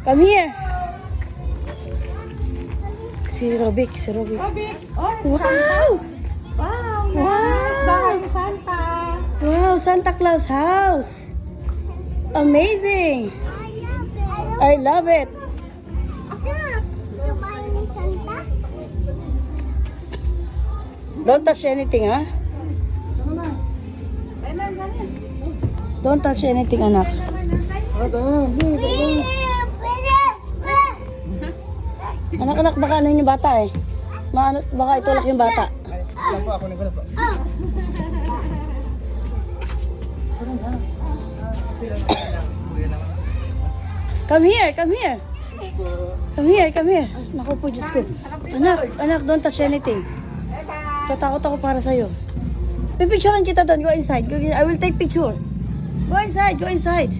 Come here. Si Robic, si Robic. Robin! Oh, Wow! wow! Wow! Yes! Bahay ni Santa! Wow, Santa Claus house. Amazing. I love it. Don't touch anything, ha? Don't touch anything, anak. Anak, baka ano yung bata eh. Baka itulak yung bata. Come here, come here. Come here, come here. Naku po, Diyos ko. Anak, don't touch anything. Tatakot ako para sa'yo. Pipicturean kita doon. Go inside. I will take picture. Go inside, go inside.